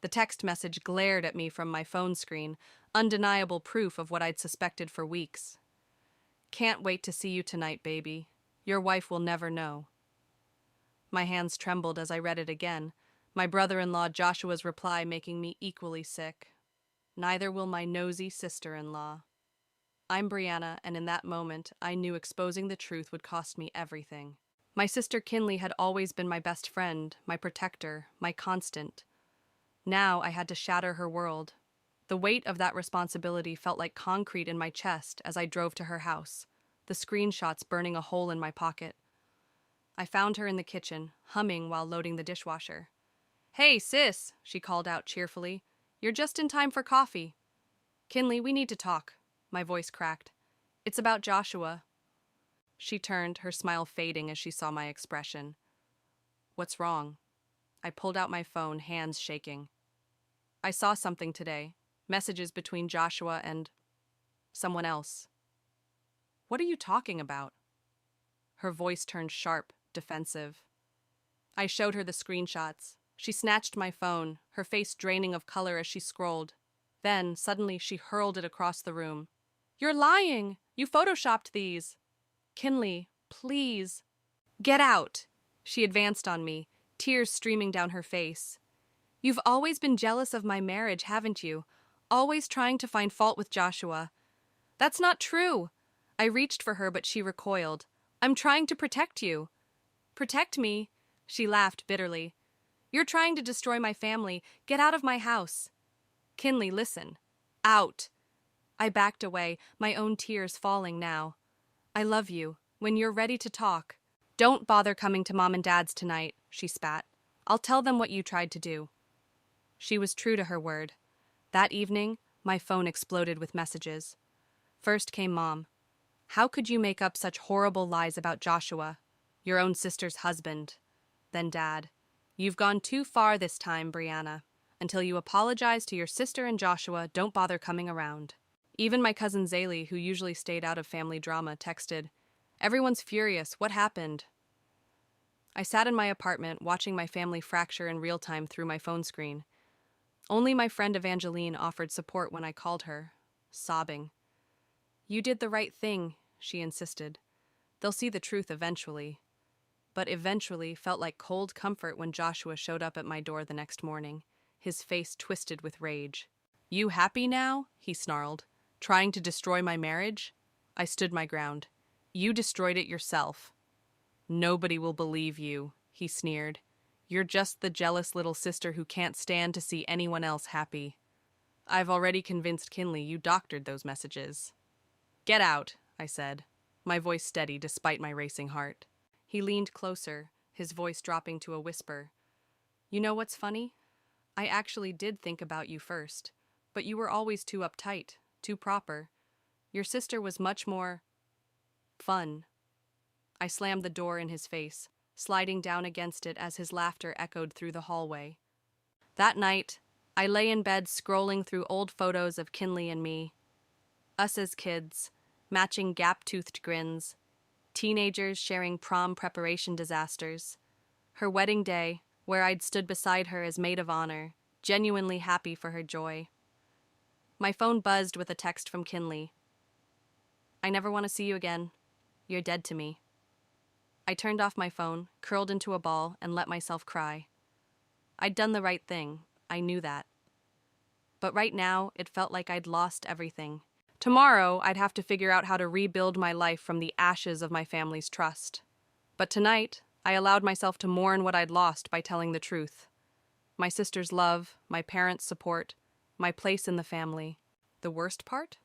The text message glared at me from my phone screen, undeniable proof of what I'd suspected for weeks. Can't wait to see you tonight, baby. Your wife will never know. My hands trembled as I read it again, my brother-in-law Joshua's reply making me equally sick. Neither will my nosy sister-in-law. I'm Brianna, and in that moment, I knew exposing the truth would cost me everything. My sister Kinley had always been my best friend, my protector, my constant. Now I had to shatter her world. The weight of that responsibility felt like concrete in my chest as I drove to her house, the screenshots burning a hole in my pocket. I found her in the kitchen, humming while loading the dishwasher. "Hey, sis," she called out cheerfully. "You're just in time for coffee." "Kinley, we need to talk." My voice cracked. "It's about Joshua." She turned, her smile fading as she saw my expression. "What's wrong?" I pulled out my phone, hands shaking. "I saw something today. Messages between Joshua and someone else." "What are you talking about?" Her voice turned sharp, defensive. I showed her the screenshots. She snatched my phone, her face draining of color as she scrolled. Then, suddenly, she hurled it across the room. "You're lying! You photoshopped these!" "Kinley, please." "Get out!" She advanced on me, tears streaming down her face. "You've always been jealous of my marriage, haven't you? Always trying to find fault with Joshua." "That's not true!" I reached for her, but she recoiled. "I'm trying to protect you." "Protect me?" She laughed bitterly. "You're trying to destroy my family. Get out of my house." "Kinley, listen." "Out." I backed away, my own tears falling now. "I love you. When you're ready to talk." "Don't bother coming to Mom and Dad's tonight," she spat. "I'll tell them what you tried to do." She was true to her word. That evening, my phone exploded with messages. First came Mom. "How could you make up such horrible lies about Joshua, your own sister's husband?" Then Dad. "You've gone too far this time, Brianna. Until you apologize to your sister and Joshua, don't bother coming around." Even my cousin Zaylee, who usually stayed out of family drama, texted, "Everyone's furious. What happened?" I sat in my apartment, watching my family fracture in real time through my phone screen. Only my friend Evangeline offered support when I called her, sobbing. "You did the right thing," she insisted. "They'll see the truth eventually." But eventually felt like cold comfort when Joshua showed up at my door the next morning, his face twisted with rage. "You happy now?" he snarled. "Trying to destroy my marriage?" I stood my ground. "You destroyed it yourself." "Nobody will believe you," he sneered. "You're just the jealous little sister who can't stand to see anyone else happy." "I've already convinced Kinley you doctored those messages." "Get out," I said, my voice steady despite my racing heart. He leaned closer, his voice dropping to a whisper. "You know what's funny? I actually did think about you first, but you were always too uptight, too proper. Your sister was much more fun." I slammed the door in his face, sliding down against it as his laughter echoed through the hallway. That night, I lay in bed scrolling through old photos of Kinley and me. Us as kids, matching gap-toothed grins, teenagers sharing prom preparation disasters. Her wedding day, where I'd stood beside her as maid of honor, genuinely happy for her joy. My phone buzzed with a text from Kinley. "I never want to see you again. You're dead to me." I turned off my phone, curled into a ball, and let myself cry. I'd done the right thing. I knew that. But right now, it felt like I'd lost everything. Tomorrow, I'd have to figure out how to rebuild my life from the ashes of my family's trust. But tonight, I allowed myself to mourn what I'd lost by telling the truth. My sister's love, my parents' support, my place in the family. The worst part?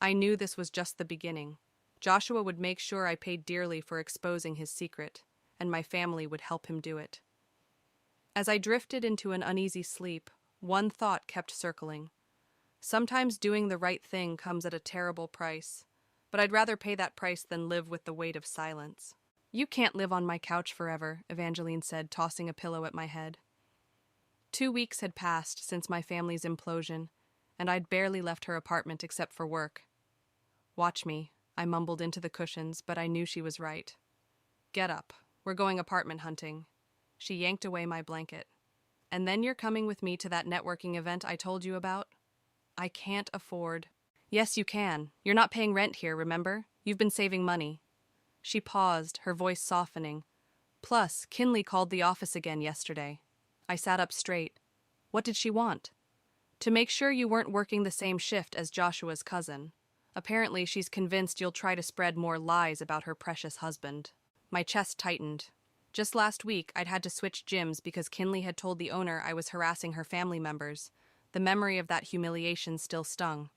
I knew this was just the beginning. Joshua would make sure I paid dearly for exposing his secret, and my family would help him do it. As I drifted into an uneasy sleep, one thought kept circling. Sometimes doing the right thing comes at a terrible price, but I'd rather pay that price than live with the weight of silence. "You can't live on my couch forever," Evangeline said, tossing a pillow at my head. 2 weeks had passed since my family's implosion, and I'd barely left her apartment except for work. "Watch me," I mumbled into the cushions, but I knew she was right. "Get up. We're going apartment hunting." She yanked away my blanket. And then you're coming with me to that networking event I told you about? I can't afford. Yes, you can. You're not paying rent here, remember? You've been saving money. She paused, her voice softening. Plus, Kinley called the office again yesterday. I sat up straight. What did she want? To make sure you weren't working the same shift as Joshua's cousin. Apparently, she's convinced you'll try to spread more lies about her precious husband. My chest tightened. Just last week, I'd had to switch gyms because Kinley had told the owner I was harassing her family members. The memory of that humiliation still stung.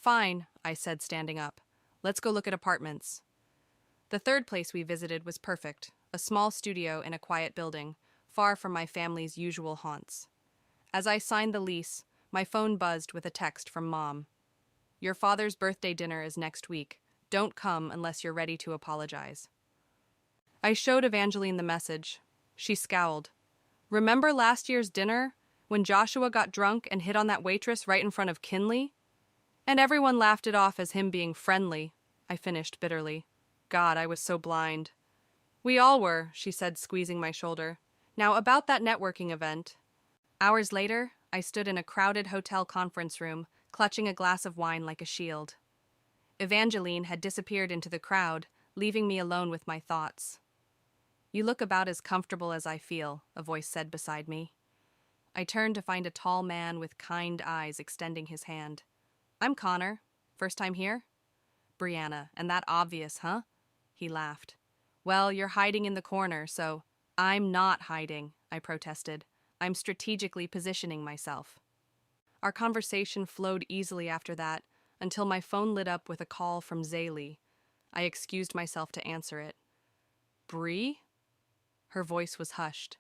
Fine, I said, standing up. Let's go look at apartments. The third place we visited was perfect, a small studio in a quiet building, far from my family's usual haunts. As I signed the lease, my phone buzzed with a text from Mom. Your father's birthday dinner is next week. Don't come unless you're ready to apologize. I showed Evangeline the message. She scowled. Remember last year's dinner, when Joshua got drunk and hit on that waitress right in front of Kinley? And everyone laughed it off as him being friendly, I finished bitterly. God, I was so blind. We all were, she said, squeezing my shoulder. Now, about that networking event. Hours later, I stood in a crowded hotel conference room, clutching a glass of wine like a shield. Evangeline had disappeared into the crowd, leaving me alone with my thoughts. You look about as comfortable as I feel, a voice said beside me. I turned to find a tall man with kind eyes extending his hand. I'm Connor. First time here? Brianna, and that obvious, huh? He laughed. Well, you're hiding in the corner, so... I'm not hiding, I protested. I'm strategically positioning myself. Our conversation flowed easily after that, until my phone lit up with a call from Zaylee. I excused myself to answer it. Bree? Her voice was hushed.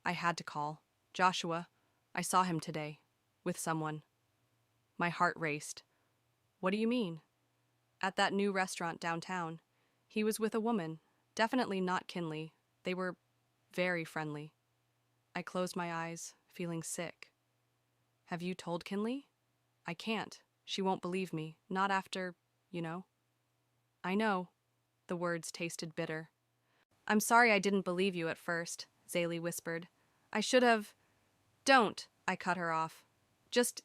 I had to call. Joshua. I saw him today. With someone. My heart raced. What do you mean? At that new restaurant downtown. He was with a woman. Definitely not Kinley. They were very friendly. I closed my eyes, feeling sick. Have you told Kinley? I can't. She won't believe me. Not after, you know. I know. The words tasted bitter. I'm sorry I didn't believe you at first, Zaylee whispered. I should have... Don't, I cut her off. Just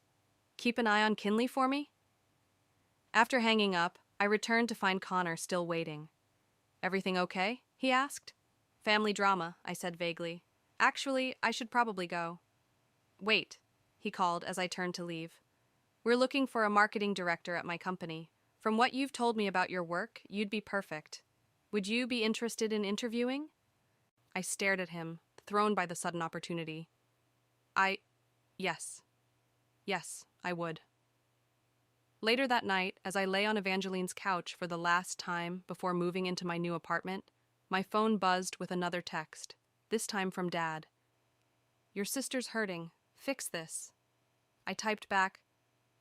keep an eye on Kinley for me? After hanging up, I returned to find Connor still waiting. Everything okay? He asked. Family drama, I said vaguely. Actually, I should probably go. Wait, he called as I turned to leave. We're looking for a marketing director at my company. From what you've told me about your work, you'd be perfect. Would you be interested in interviewing? I stared at him, thrown by the sudden opportunity. Yes. Yes, I would. Later that night, as I lay on Evangeline's couch for the last time before moving into my new apartment, my phone buzzed with another text, this time from Dad. Your sister's hurting. Fix this. I typed back,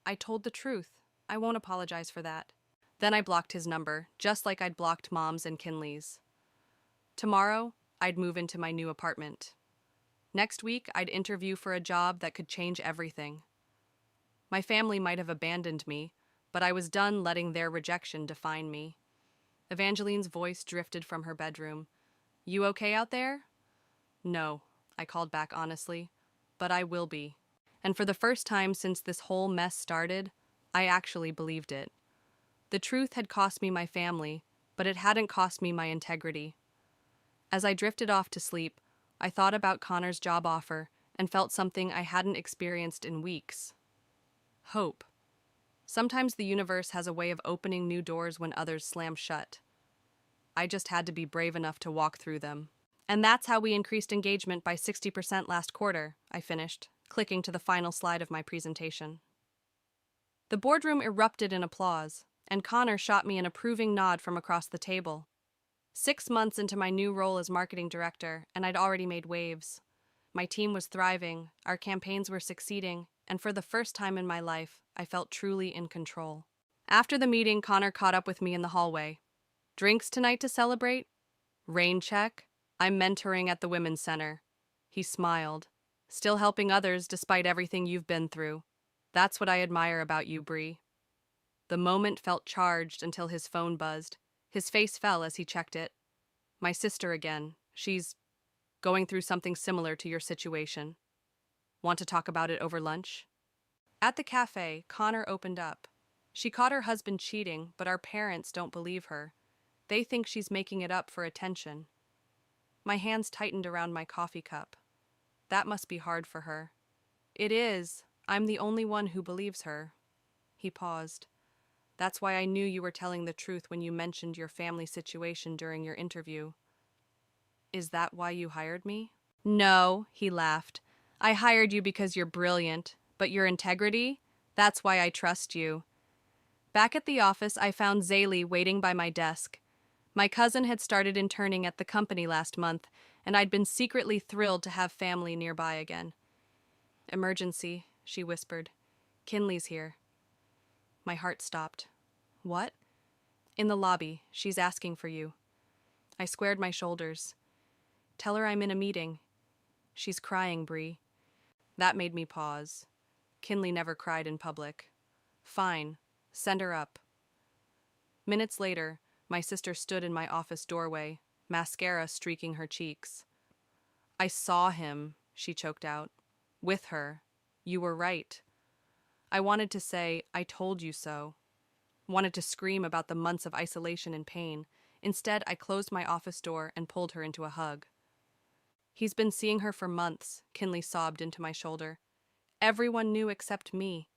I told the truth. I won't apologize for that. Then I blocked his number, just like I'd blocked Mom's and Kinley's. Tomorrow, I'd move into my new apartment. Next week, I'd interview for a job that could change everything. My family might have abandoned me, but I was done letting their rejection define me. Evangeline's voice drifted from her bedroom. You okay out there? No, I called back honestly, but I will be. And for the first time since this whole mess started, I actually believed it. The truth had cost me my family, but it hadn't cost me my integrity. As I drifted off to sleep, I thought about Connor's job offer and felt something I hadn't experienced in weeks. Hope. Sometimes the universe has a way of opening new doors when others slam shut. I just had to be brave enough to walk through them. And that's how we increased engagement by 60% last quarter, I finished, clicking to the final slide of my presentation. The boardroom erupted in applause, and Connor shot me an approving nod from across the table. 6 months into my new role as marketing director, and I'd already made waves. My team was thriving, our campaigns were succeeding, and for the first time in my life, I felt truly in control. After the meeting, Connor caught up with me in the hallway. Drinks tonight to celebrate? Rain check? I'm mentoring at the Women's Center. He smiled. Still helping others despite everything you've been through. That's what I admire about you, Bree. The moment felt charged until his phone buzzed. His face fell as he checked it. My sister again. She's going through something similar to your situation. Want to talk about it over lunch? At the cafe, Connor opened up. She caught her husband cheating, but our parents don't believe her. They think she's making it up for attention. My hands tightened around my coffee cup. That must be hard for her. It is. I'm the only one who believes her. He paused. That's why I knew you were telling the truth when you mentioned your family situation during your interview. Is that why you hired me? No, he laughed. I hired you because you're brilliant, but your integrity? That's why I trust you. Back at the office, I found Zaylee waiting by my desk. My cousin had started interning at the company last month, and I'd been secretly thrilled to have family nearby again. Emergency, she whispered. Kinley's here. My heart stopped. What? In the lobby. She's asking for you. I squared my shoulders. Tell her I'm in a meeting. She's crying, Bree. That made me pause. Kinley never cried in public. Fine. Send her up. Minutes later, my sister stood in my office doorway, mascara streaking her cheeks. I saw him, she choked out. With her. You were right. I wanted to say, I told you so. Wanted to scream about the months of isolation and pain. Instead, I closed my office door and pulled her into a hug. He's been seeing her for months, Kinley sobbed into my shoulder. Everyone knew except me.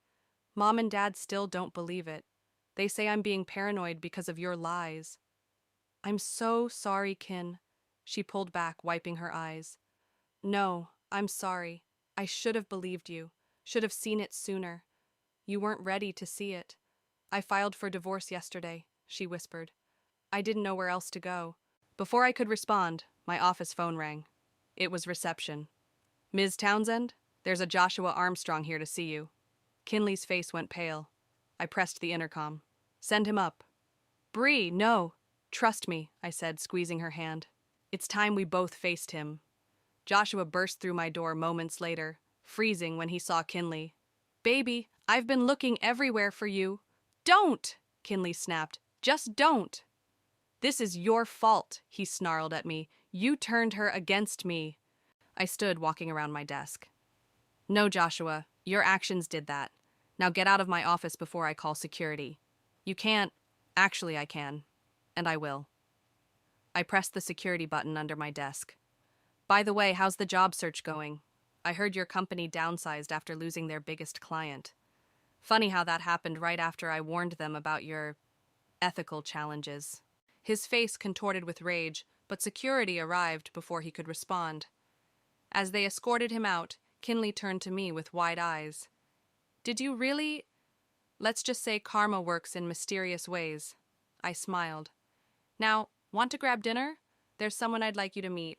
Mom and Dad still don't believe it. They say I'm being paranoid because of your lies. I'm so sorry, Kin. She pulled back, wiping her eyes. No, I'm sorry. I should have believed you. Should have seen it sooner. You weren't ready to see it. I filed for divorce yesterday, she whispered. I didn't know where else to go. Before I could respond, my office phone rang. It was reception. Ms. Townsend, there's a Joshua Armstrong here to see you. Kinley's face went pale. I pressed the intercom. Send him up. Bree, no. Trust me, I said, squeezing her hand. It's time we both faced him. Joshua burst through my door moments later, freezing when he saw Kinley. Baby, I've been looking everywhere for you. Don't! Kinley snapped. Just don't! This is your fault, he snarled at me. You turned her against me. I stood walking around my desk. No, Joshua, your actions did that. Now get out of my office before I call security. You can't. Actually, I can. And I will. I pressed the security button under my desk. By the way, how's the job search going? I heard your company downsized after losing their biggest client. Funny how that happened right after I warned them about your ethical challenges. His face contorted with rage, but security arrived before he could respond. As they escorted him out, Kinley turned to me with wide eyes. Did you really? Let's just say karma works in mysterious ways. I smiled. Now, want to grab dinner? There's someone I'd like you to meet.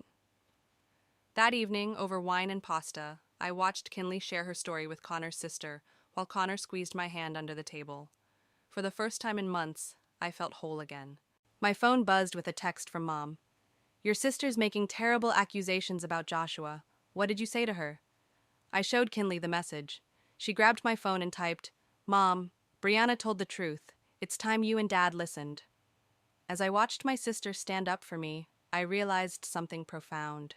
That evening, over wine and pasta, I watched Kinley share her story with Connor's sister, while Connor squeezed my hand under the table. For the first time in months, I felt whole again. My phone buzzed with a text from Mom. Your sister's making terrible accusations about Joshua. What did you say to her? I showed Kinley the message. She grabbed my phone and typed, Mom, Brianna told the truth. It's time you and Dad listened. As I watched my sister stand up for me, I realized something profound.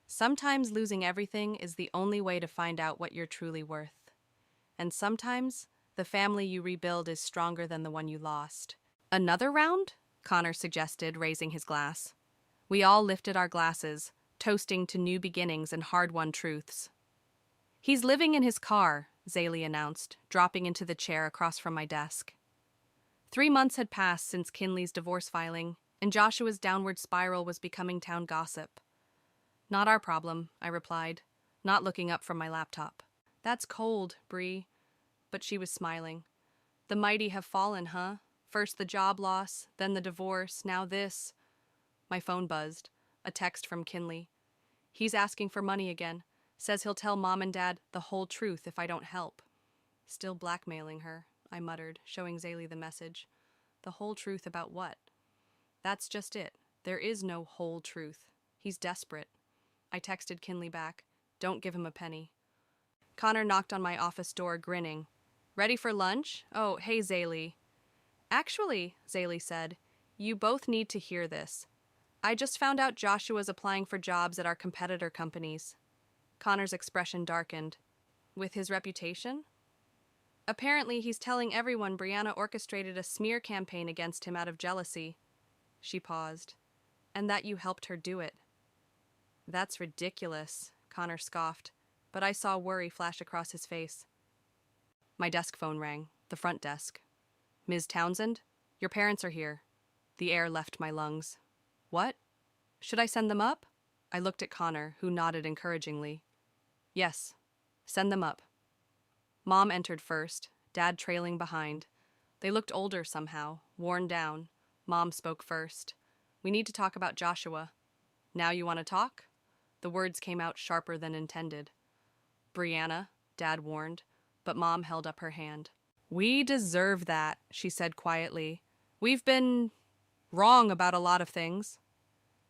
Sometimes losing everything is the only way to find out what you're truly worth. And sometimes, the family you rebuild is stronger than the one you lost. Another round? Connor suggested, raising his glass. We all lifted our glasses, toasting to new beginnings and hard-won truths. He's living in his car, Zaylee announced, dropping into the chair across from my desk. 3 months had passed since Kinley's divorce filing, and Joshua's downward spiral was becoming town gossip. Not our problem, I replied, not looking up from my laptop. That's cold, Bree. But she was smiling. The mighty have fallen, huh? First the job loss, then the divorce, now this. My phone buzzed. A text from Kinley. He's asking for money again. Says he'll tell Mom and Dad the whole truth if I don't help. Still blackmailing her, I muttered, showing Zaylee the message. The whole truth about what? That's just it. There is no whole truth. He's desperate. I texted Kinley back. Don't give him a penny. Connor knocked on my office door, grinning. Ready for lunch? Oh, hey, Zaylee. Actually, Zaylee said, you both need to hear this. I just found out Joshua's applying for jobs at our competitor companies. Connor's expression darkened. With his reputation? Apparently, he's telling everyone Brianna orchestrated a smear campaign against him out of jealousy. She paused. And that you helped her do it. That's ridiculous, Connor scoffed, but I saw worry flash across his face. My desk phone rang, the front desk. Ms. Townsend, your parents are here. The air left my lungs. What? Should I send them up? I looked at Connor, who nodded encouragingly. Yes, send them up. Mom entered first, Dad trailing behind. They looked older somehow, worn down. Mom spoke first. We need to talk about Joshua. Now you want to talk? The words came out sharper than intended. Brianna, Dad warned, but Mom held up her hand. We deserve that, she said quietly. We've been wrong about a lot of things.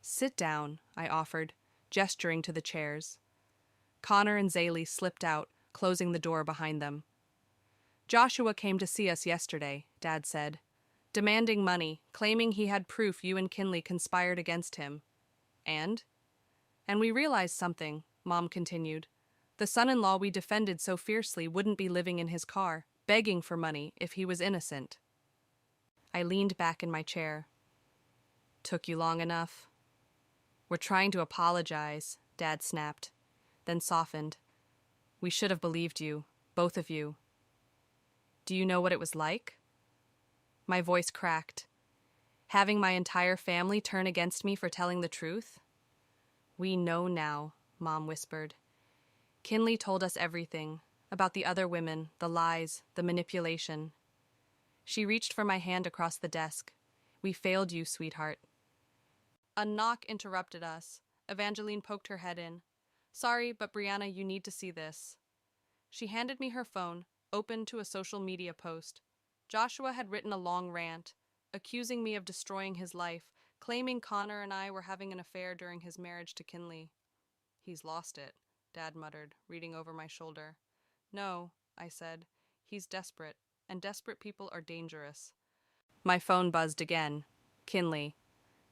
Sit down, I offered, gesturing to the chairs. Connor and Zaylee slipped out, closing the door behind them. Joshua came to see us yesterday, Dad said, demanding money, claiming he had proof you and Kinley conspired against him. And we realized something, Mom continued. The son-in-law we defended so fiercely wouldn't be living in his car, begging for money if he was innocent. I leaned back in my chair. Took you long enough? We're trying to apologize, Dad snapped, then softened. We should have believed you, both of you. Do you know what it was like? My voice cracked. Having my entire family turn against me for telling the truth? We know now, Mom whispered. Kinley told us everything, about the other women, the lies, the manipulation. She reached for my hand across the desk. We failed you, sweetheart. A knock interrupted us. Evangeline poked her head in. Sorry, but Brianna, you need to see this. She handed me her phone, opened to a social media post. Joshua had written a long rant, accusing me of destroying his life, claiming Connor and I were having an affair during his marriage to Kinley. He's lost it, Dad muttered, reading over my shoulder. No, I said. He's desperate, and desperate people are dangerous. My phone buzzed again. Kinley.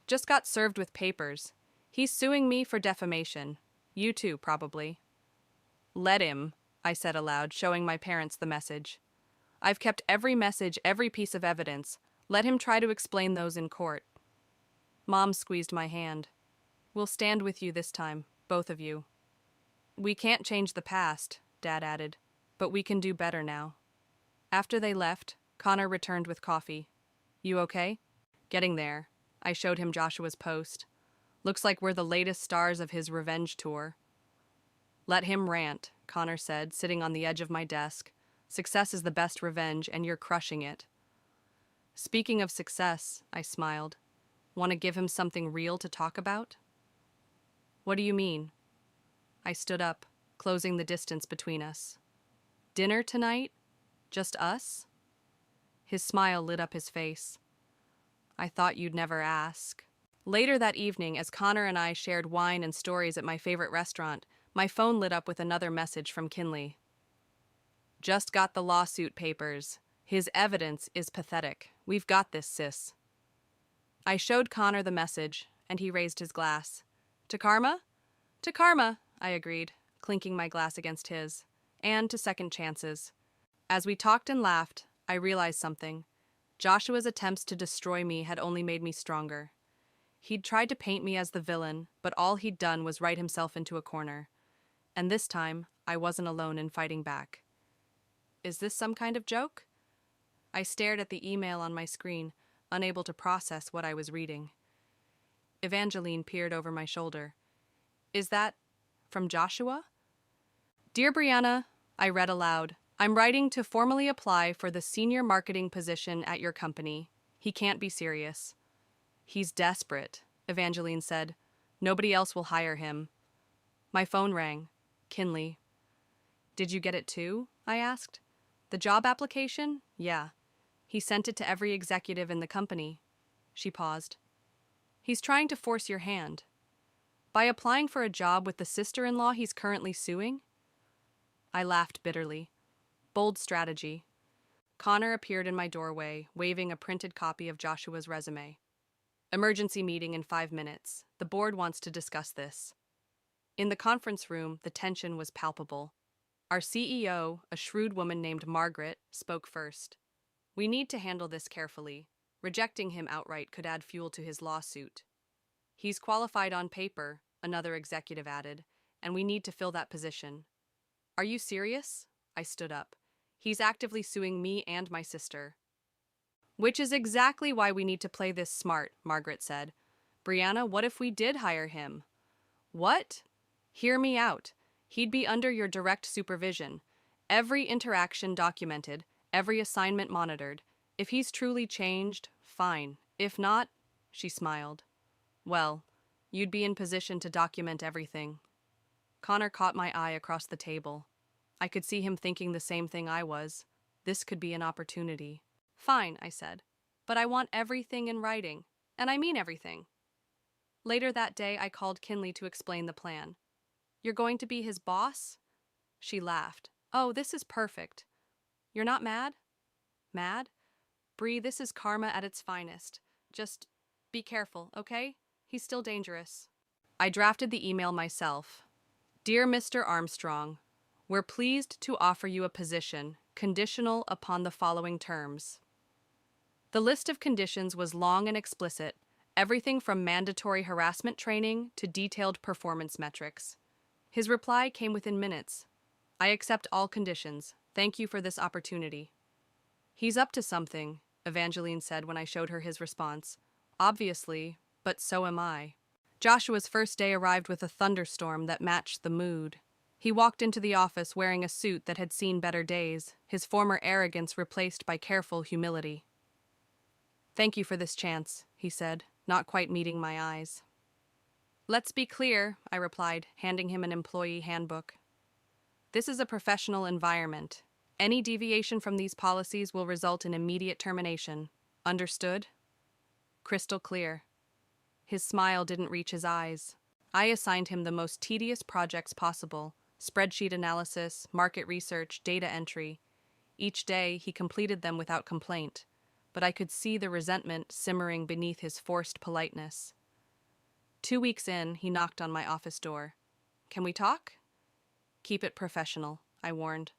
Just got served with papers. He's suing me for defamation. You too, probably. Let him, I said aloud, showing my parents the message. I've kept every message, every piece of evidence. Let him try to explain those in court. Mom squeezed my hand. We'll stand with you this time, both of you. We can't change the past, Dad added, but we can do better now. After they left, Connor returned with coffee. You okay? Getting there. I showed him Joshua's post. Looks like we're the latest stars of his revenge tour. Let him rant, Connor said, sitting on the edge of my desk. Success is the best revenge, and you're crushing it. Speaking of success, I smiled. Want to give him something real to talk about? What do you mean? I stood up, closing the distance between us. Dinner tonight? Just us? His smile lit up his face. I thought you'd never ask. Later that evening, as Connor and I shared wine and stories at my favorite restaurant, my phone lit up with another message from Kinley. Just got the lawsuit papers. His evidence is pathetic. We've got this, sis. I showed Connor the message, and he raised his glass. To karma? To karma, I agreed, clinking my glass against his. And to second chances. As we talked and laughed, I realized something. Joshua's attempts to destroy me had only made me stronger. He'd tried to paint me as the villain, but all he'd done was write himself into a corner. And this time, I wasn't alone in fighting back. Is this some kind of joke? I stared at the email on my screen, unable to process what I was reading. Evangeline peered over my shoulder. Is that from Joshua? Dear Brianna, I read aloud. I'm writing to formally apply for the senior marketing position at your company. He can't be serious. He's desperate, Evangeline said. Nobody else will hire him. My phone rang. Kinley. Did you get it too? I asked. The job application? Yeah. He sent it to every executive in the company. She paused. He's trying to force your hand. By applying for a job with the sister-in-law he's currently suing? I laughed bitterly. Bold strategy. Connor appeared in my doorway, waving a printed copy of Joshua's resume. Emergency meeting in 5 minutes. The board wants to discuss this. In the conference room, the tension was palpable. Our CEO, a shrewd woman named Margaret, spoke first. We need to handle this carefully. Rejecting him outright could add fuel to his lawsuit. He's qualified on paper, another executive added, and we need to fill that position. Are you serious? I stood up. He's actively suing me and my sister. Which is exactly why we need to play this smart, Margaret said. Brianna, what if we did hire him? What? Hear me out. He'd be under your direct supervision. Every interaction documented, every assignment monitored. If he's truly changed, fine. If not, she smiled. Well, you'd be in position to document everything. Connor caught my eye across the table. I could see him thinking the same thing I was. This could be an opportunity. Fine, I said, but I want everything in writing, and I mean everything. Later that day, I called Kinley to explain the plan. You're going to be his boss? She laughed. Oh, this is perfect. You're not mad? Mad? Bree, this is karma at its finest. Just be careful, okay? He's still dangerous. I drafted the email myself. Dear Mr. Armstrong, we're pleased to offer you a position, conditional upon the following terms. The list of conditions was long and explicit, everything from mandatory harassment training to detailed performance metrics. His reply came within minutes. I accept all conditions. Thank you for this opportunity. He's up to something, Evangeline said when I showed her his response. Obviously, but so am I. Joshua's first day arrived with a thunderstorm that matched the mood. He walked into the office wearing a suit that had seen better days, his former arrogance replaced by careful humility. Thank you for this chance, he said, not quite meeting my eyes. Let's be clear, I replied, handing him an employee handbook. This is a professional environment. Any deviation from these policies will result in immediate termination. Understood? Crystal clear. His smile didn't reach his eyes. I assigned him the most tedious projects possible: spreadsheet analysis, market research, data entry. Each day, he completed them without complaint, but I could see the resentment simmering beneath his forced politeness. 2 weeks in, he knocked on my office door. Can we talk? Keep it professional, I warned.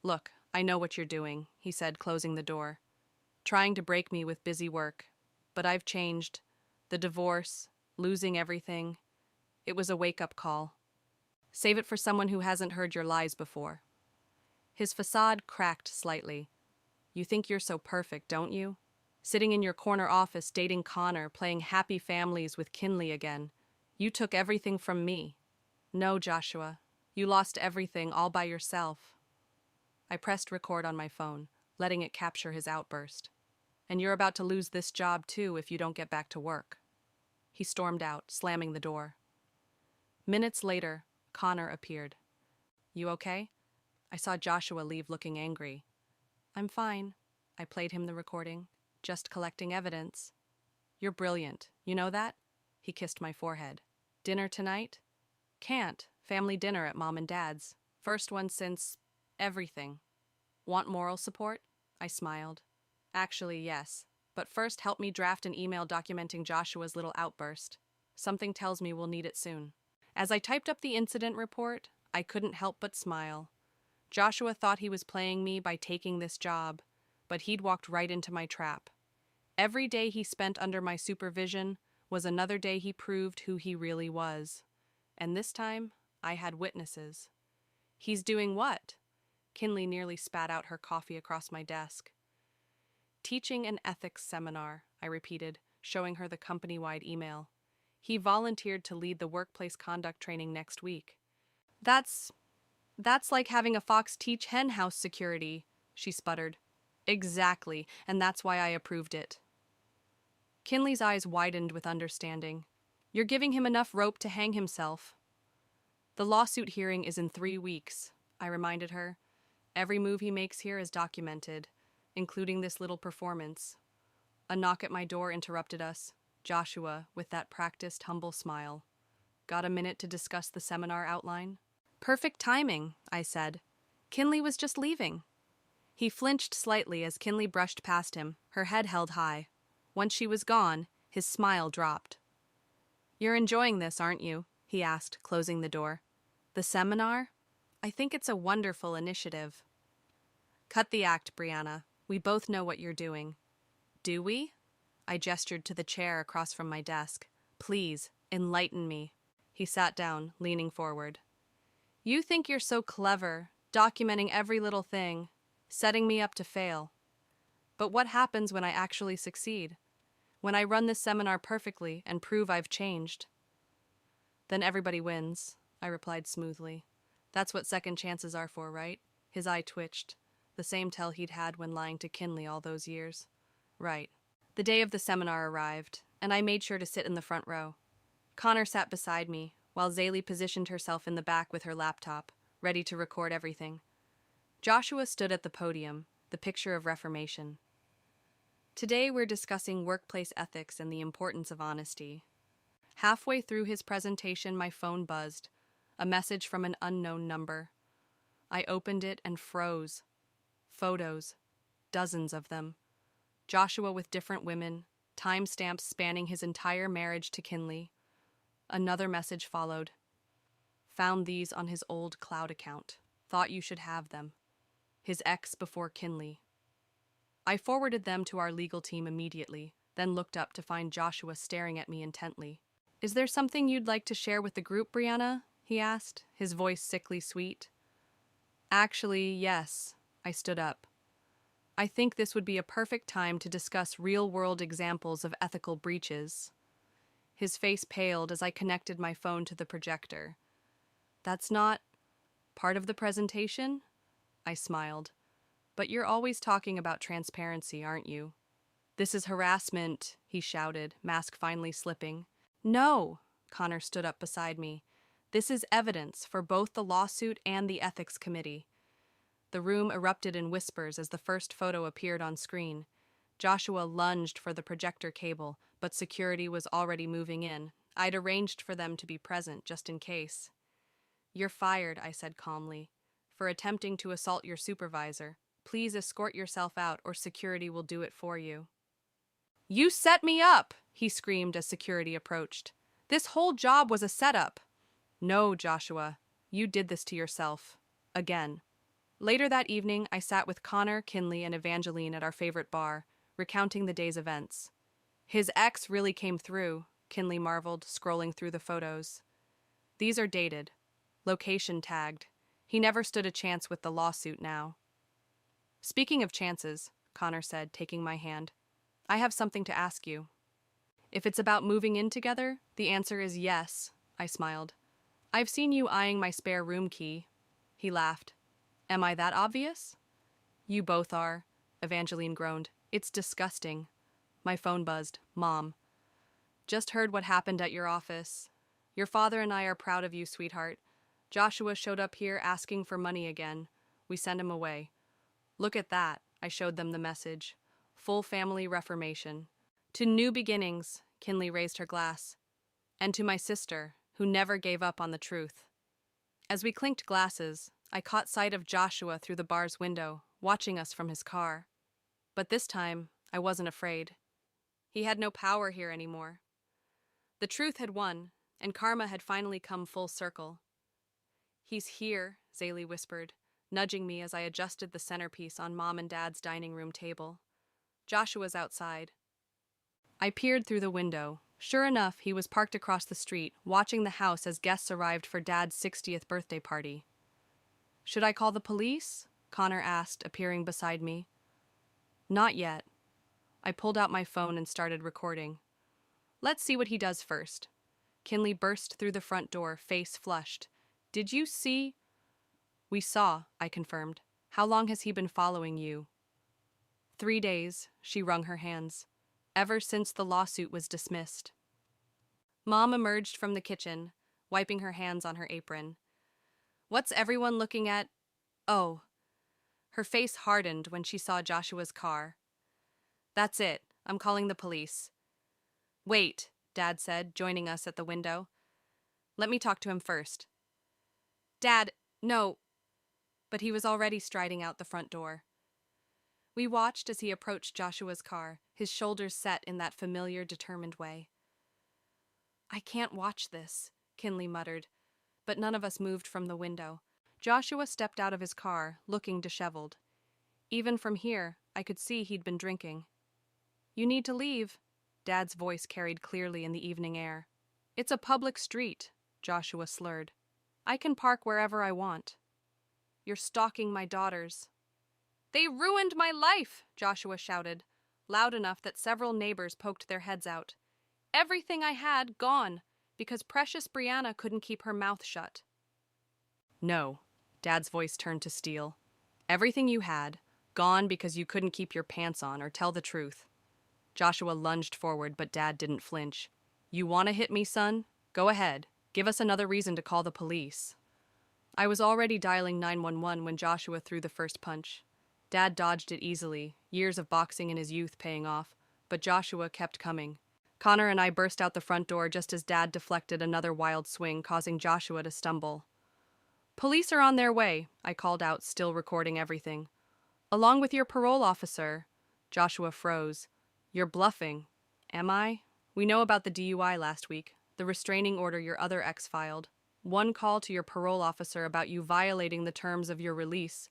Look, I know what you're doing, he said, closing the door. Trying to break me with busy work. But I've changed. The divorce, losing everything. It was a wake-up call. Save it for someone who hasn't heard your lies before. His facade cracked slightly. You think you're so perfect, don't you? Sitting in your corner office dating Connor, playing happy families with Kinley again. You took everything from me. No, Joshua. You lost everything all by yourself. I pressed record on my phone, letting it capture his outburst. And you're about to lose this job too if you don't get back to work. He stormed out, slamming the door. Minutes later, Connor appeared. You okay? I saw Joshua leave looking angry. I'm fine. I played him the recording. Just collecting evidence. You're brilliant. You know that? He kissed my forehead. Dinner tonight? Can't. Family dinner at Mom and Dad's. First one since everything. Want moral support? I smiled. Actually, yes. But first, help me draft an email documenting Joshua's little outburst. Something tells me we'll need it soon. As I typed up the incident report, I couldn't help but smile. Joshua thought he was playing me by taking this job, but he'd walked right into my trap. Every day he spent under my supervision was another day he proved who he really was. And this time, I had witnesses. He's doing what? Kinley nearly spat out her coffee across my desk. Teaching an ethics seminar, I repeated, showing her the company-wide email. He volunteered to lead the workplace conduct training next week. That's like having a fox teach hen house security, she sputtered. Exactly, and that's why I approved it. Kinley's eyes widened with understanding. You're giving him enough rope to hang himself. The lawsuit hearing is in 3 weeks, I reminded her. Every move he makes here is documented, including this little performance. A knock at my door interrupted us. Joshua, with that practiced, humble smile. Got a minute to discuss the seminar outline? Perfect timing, I said. Kinley was just leaving. He flinched slightly as Kinley brushed past him, her head held high. Once she was gone, his smile dropped. You're enjoying this, aren't you? he asked, closing the door. The seminar? I think it's a wonderful initiative. Cut the act, Brianna. We both know what you're doing. Do we? I gestured to the chair across from my desk. Please, enlighten me. He sat down, leaning forward. You think you're so clever, documenting every little thing, setting me up to fail. But what happens when I actually succeed? When I run this seminar perfectly and prove I've changed? Then everybody wins, I replied smoothly. That's what second chances are for, right? His eye twitched, the same tell he'd had when lying to Kinley all those years. Right. The day of the seminar arrived, and I made sure to sit in the front row. Connor sat beside me, while Zaylee positioned herself in the back with her laptop, ready to record everything. Joshua stood at the podium, the picture of reformation. Today we're discussing workplace ethics and the importance of honesty. Halfway through his presentation, my phone buzzed, a message from an unknown number. I opened it and froze. Photos, dozens of them. Joshua with different women, timestamps spanning his entire marriage to Kinley. Another message followed. Found these on his old cloud account. Thought you should have them. His ex before Kinley. I forwarded them to our legal team immediately, then looked up to find Joshua staring at me intently. Is there something you'd like to share with the group, Brianna? He asked, his voice sickly sweet. Actually, yes. I stood up. I think this would be a perfect time to discuss real-world examples of ethical breaches. His face paled as I connected my phone to the projector. That's not part of the presentation? I smiled. But you're always talking about transparency, aren't you? This is harassment, he shouted, mask finally slipping. No, Connor stood up beside me. This is evidence for both the lawsuit and the ethics committee. The room erupted in whispers as the first photo appeared on screen. Joshua lunged for the projector cable, but security was already moving in. I'd arranged for them to be present just in case. You're fired, I said calmly, for attempting to assault your supervisor. Please escort yourself out or security will do it for you. You set me up, he screamed as security approached. This whole job was a setup. No, Joshua, you did this to yourself. Again. Later that evening, I sat with Connor, Kinley, and Evangeline at our favorite bar, recounting the day's events. His ex really came through, Kinley marveled, scrolling through the photos. These are dated. Location tagged. He never stood a chance with the lawsuit now. Speaking of chances, Connor said, taking my hand, I have something to ask you. If it's about moving in together, the answer is yes, I smiled. I've seen you eyeing my spare room key. He laughed. Am I that obvious? You both are, Evangeline groaned. It's disgusting. My phone buzzed. Mom. Just heard what happened at your office. Your father and I are proud of you, sweetheart. Joshua showed up here asking for money again. We sent him away. Look at that, I showed them the message. Full family reformation. To new beginnings, Kinley raised her glass. And to my sister, who never gave up on the truth. As we clinked glasses, I caught sight of Joshua through the bar's window, watching us from his car. But this time, I wasn't afraid. He had no power here anymore. The truth had won, and karma had finally come full circle. He's here, Zaylee whispered, nudging me as I adjusted the centerpiece on Mom and Dad's dining room table. Joshua's outside. I peered through the window. Sure enough, he was parked across the street, watching the house as guests arrived for Dad's 60th birthday party. Should I call the police? Connor asked, appearing beside me. Not yet. I pulled out my phone and started recording. Let's see what he does first. Kinley burst through the front door, face flushed. Did you see? We saw, I confirmed. How long has he been following you? 3 days, she wrung her hands. Ever since the lawsuit was dismissed. Mom emerged from the kitchen, wiping her hands on her apron. What's everyone looking at? Oh. Her face hardened when she saw Joshua's car. That's it. I'm calling the police. Wait, Dad said, joining us at the window. Let me talk to him first. Dad, no. But he was already striding out the front door. We watched as he approached Joshua's car, his shoulders set in that familiar, determined way. I can't watch this, Kinley muttered, but none of us moved from the window. Joshua stepped out of his car, looking disheveled. Even from here, I could see he'd been drinking. "You need to leave," Dad's voice carried clearly in the evening air. "It's a public street," Joshua slurred. "I can park wherever I want." "You're stalking my daughters." "They ruined my life," Joshua shouted, loud enough that several neighbors poked their heads out. "Everything I had, gone, because precious Brianna couldn't keep her mouth shut." "No," Dad's voice turned to steel. "Everything you had, gone because you couldn't keep your pants on or tell the truth." Joshua lunged forward, but Dad didn't flinch. "You want to hit me, son? Go ahead. Give us another reason to call the police." I was already dialing 911 when Joshua threw the first punch. Dad dodged it easily, years of boxing in his youth paying off, but Joshua kept coming. Connor and I burst out the front door just as Dad deflected another wild swing, causing Joshua to stumble. "Police are on their way," I called out, still recording everything. "Along with your parole officer." Joshua froze. "You're bluffing." "Am I? We know about the DUI last week, the restraining order your other ex filed. One call to your parole officer about you violating the terms of your release."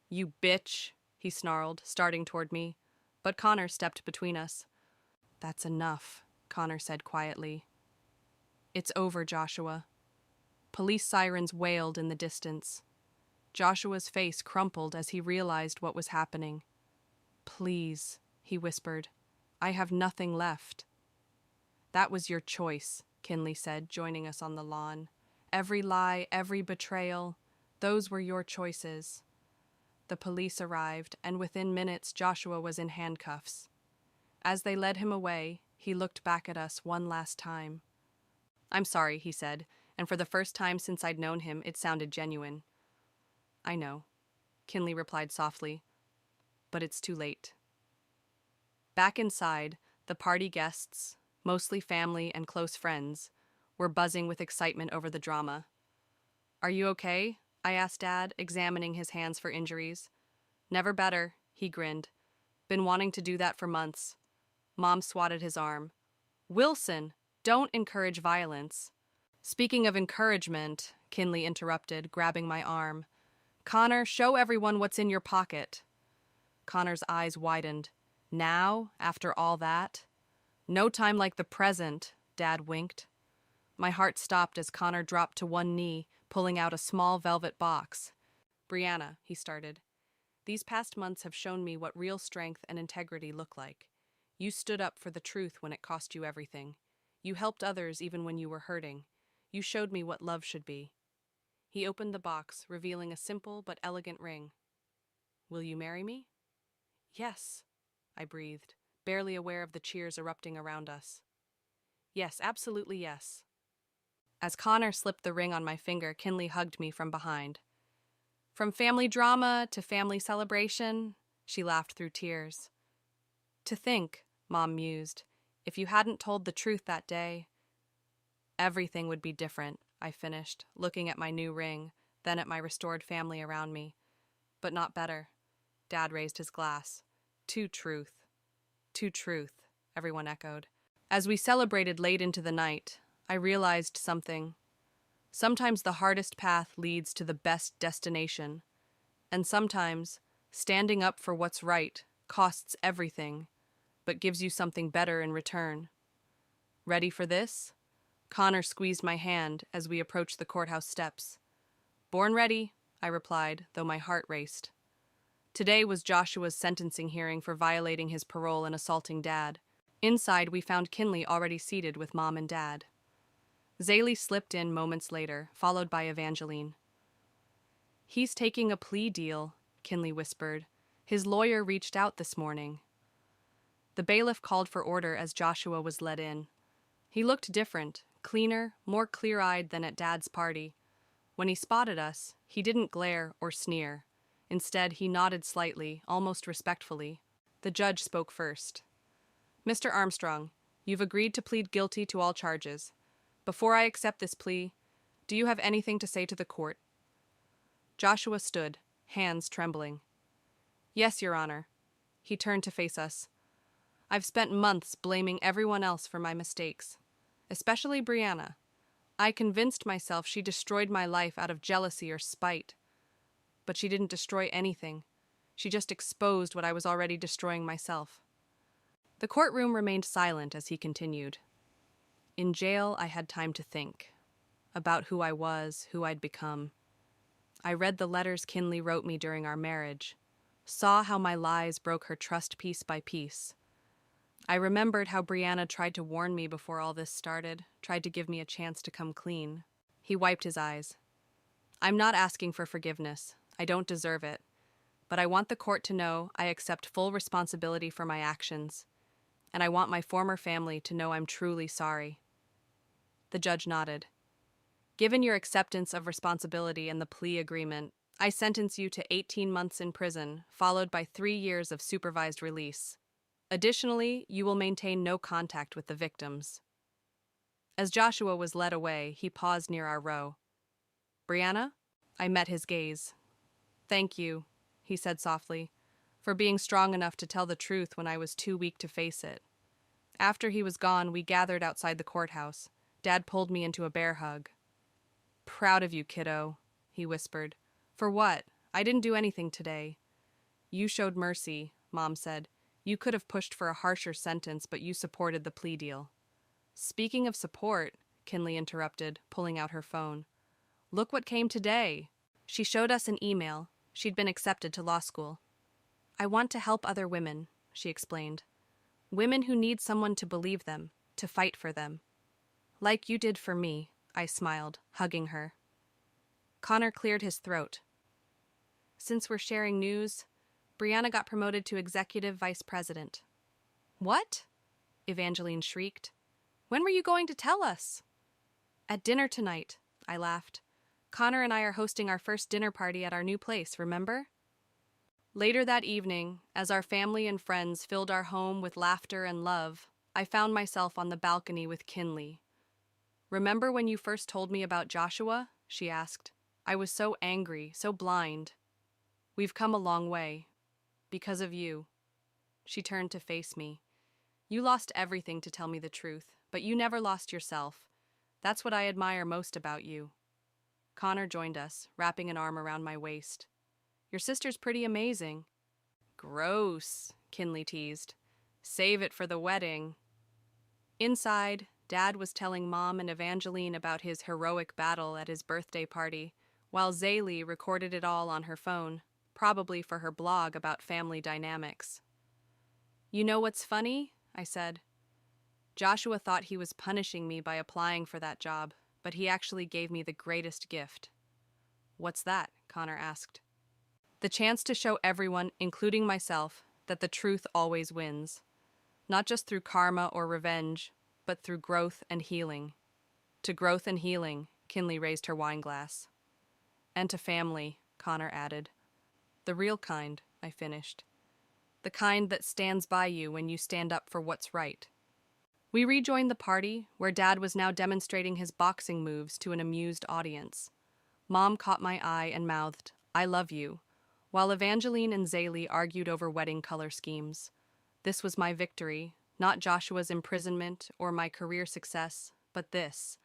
"You bitch," he snarled, starting toward me. But Connor stepped between us. "That's enough," Connor said quietly. "It's over, Joshua." Police sirens wailed in the distance. Joshua's face crumpled as he realized what was happening. "Please," he whispered. "I have nothing left." "That was your choice," Kinley said, joining us on the lawn. "Every lie, every betrayal, those were your choices." The police arrived, and within minutes Joshua was in handcuffs. As they led him away, he looked back at us one last time. "I'm sorry," he said, and for the first time since I'd known him, it sounded genuine. "I know," Kinley replied softly, "but it's too late." Back inside, the party guests, mostly family and close friends, were buzzing with excitement over the drama. "Are you okay?" I asked Dad, examining his hands for injuries. "Never better," he grinned. "Been wanting to do that for months." Mom swatted his arm. "Wilson, don't encourage violence." "Speaking of encouragement," Kinley interrupted, grabbing my arm. "Connor, show everyone what's in your pocket." Connor's eyes widened. "Now, after all that?" "No time like the present," Dad winked. My heart stopped as Connor dropped to one knee, pulling out a small velvet box. "Brianna," he started, "these past months have shown me what real strength and integrity look like. You stood up for the truth when it cost you everything. You helped others even when you were hurting. You showed me what love should be." He opened the box, revealing a simple but elegant ring. "Will you marry me?" "Yes," I breathed, barely aware of the cheers erupting around us. "Yes, absolutely yes." As Connor slipped the ring on my finger, Kinley hugged me from behind. "From family drama to family celebration," she laughed through tears. "To think," Mom mused, "if you hadn't told the truth that day." "Everything would be different," I finished, looking at my new ring, then at my restored family around me. "But not better." Dad raised his glass. "To truth." "To truth," everyone echoed. As we celebrated late into the night, I realized something. Sometimes the hardest path leads to the best destination. And sometimes, standing up for what's right costs everything, but gives you something better in return. "Ready for this?" Connor squeezed my hand as we approached the courthouse steps. "Born ready," I replied, though my heart raced. Today was Joshua's sentencing hearing for violating his parole and assaulting Dad. Inside, we found Kinley already seated with Mom and Dad. Zaylee slipped in moments later, followed by Evangeline. "He's taking a plea deal," Kinley whispered. "His lawyer reached out this morning." The bailiff called for order as Joshua was led in. He looked different, cleaner, more clear-eyed than at Dad's party. When he spotted us, he didn't glare or sneer. Instead, he nodded slightly, almost respectfully. The judge spoke first. "Mr. Armstrong, you've agreed to plead guilty to all charges. Before I accept this plea, do you have anything to say to the court?" Joshua stood, hands trembling. "Yes, Your Honor." He turned to face us. "I've spent months blaming everyone else for my mistakes, especially Brianna. I convinced myself she destroyed my life out of jealousy or spite. But she didn't destroy anything. She just exposed what I was already destroying myself. The courtroom remained silent as he continued. In jail, I had time to think about who I was, who I'd become. I read the letters Kinley wrote me during our marriage, saw how my lies broke her trust piece by piece. I remembered how Brianna tried to warn me before all this started, tried to give me a chance to come clean. He wiped his eyes. I'm not asking for forgiveness. I don't deserve it. But I want the court to know I accept full responsibility for my actions, and I want my former family to know I'm truly sorry. The judge nodded. Given your acceptance of responsibility and the plea agreement, I sentence you to 18 months in prison, followed by 3 years of supervised release. Additionally, you will maintain no contact with the victims. As Joshua was led away, he paused near our row. Brianna? I met his gaze. Thank you, he said softly, for being strong enough to tell the truth when I was too weak to face it. After he was gone, we gathered outside the courthouse. Dad pulled me into a bear hug. Proud of you, kiddo, he whispered. For what? I didn't do anything today. You showed mercy, Mom said. You could have pushed for a harsher sentence, but you supported the plea deal. Speaking of support, Kinley interrupted, pulling out her phone. Look what came today. She showed us an email. She'd been accepted to law school. I want to help other women, she explained. Women who need someone to believe them, to fight for them. Like you did for me, I smiled, hugging her. Connor cleared his throat. Since we're sharing news, Brianna got promoted to executive vice president. What? Evangeline shrieked. When were you going to tell us? At dinner tonight, I laughed. Connor and I are hosting our first dinner party at our new place, remember? Later that evening, as our family and friends filled our home with laughter and love, I found myself on the balcony with Kinley. Remember when you first told me about Joshua? She asked. I was so angry, so blind. We've come a long way. Because of you. She turned to face me. You lost everything to tell me the truth, but you never lost yourself. That's what I admire most about you. Connor joined us, wrapping an arm around my waist. Your sister's pretty amazing. Gross, Kinley teased. Save it for the wedding. Inside, Dad was telling Mom and Evangeline about his heroic battle at his birthday party, while Zaylee recorded it all on her phone, probably for her blog about family dynamics. You know what's funny? I said. Joshua thought he was punishing me by applying for that job, but he actually gave me the greatest gift. What's that? Connor asked. The chance to show everyone, including myself, that the truth always wins. Not just through karma or revenge, but through growth and healing. To growth and healing, Kinley raised her wine glass. And to family, Connor added. The real kind, I finished. The kind that stands by you when you stand up for what's right. We rejoined the party, where Dad was now demonstrating his boxing moves to an amused audience. Mom caught my eye and mouthed, I love you, while Evangeline and Zaylee argued over wedding color schemes. This was my victory, not Joshua's imprisonment or my career success, but this.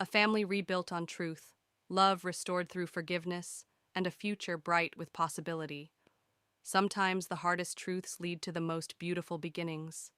A family rebuilt on truth, love restored through forgiveness, and a future bright with possibility. Sometimes the hardest truths lead to the most beautiful beginnings.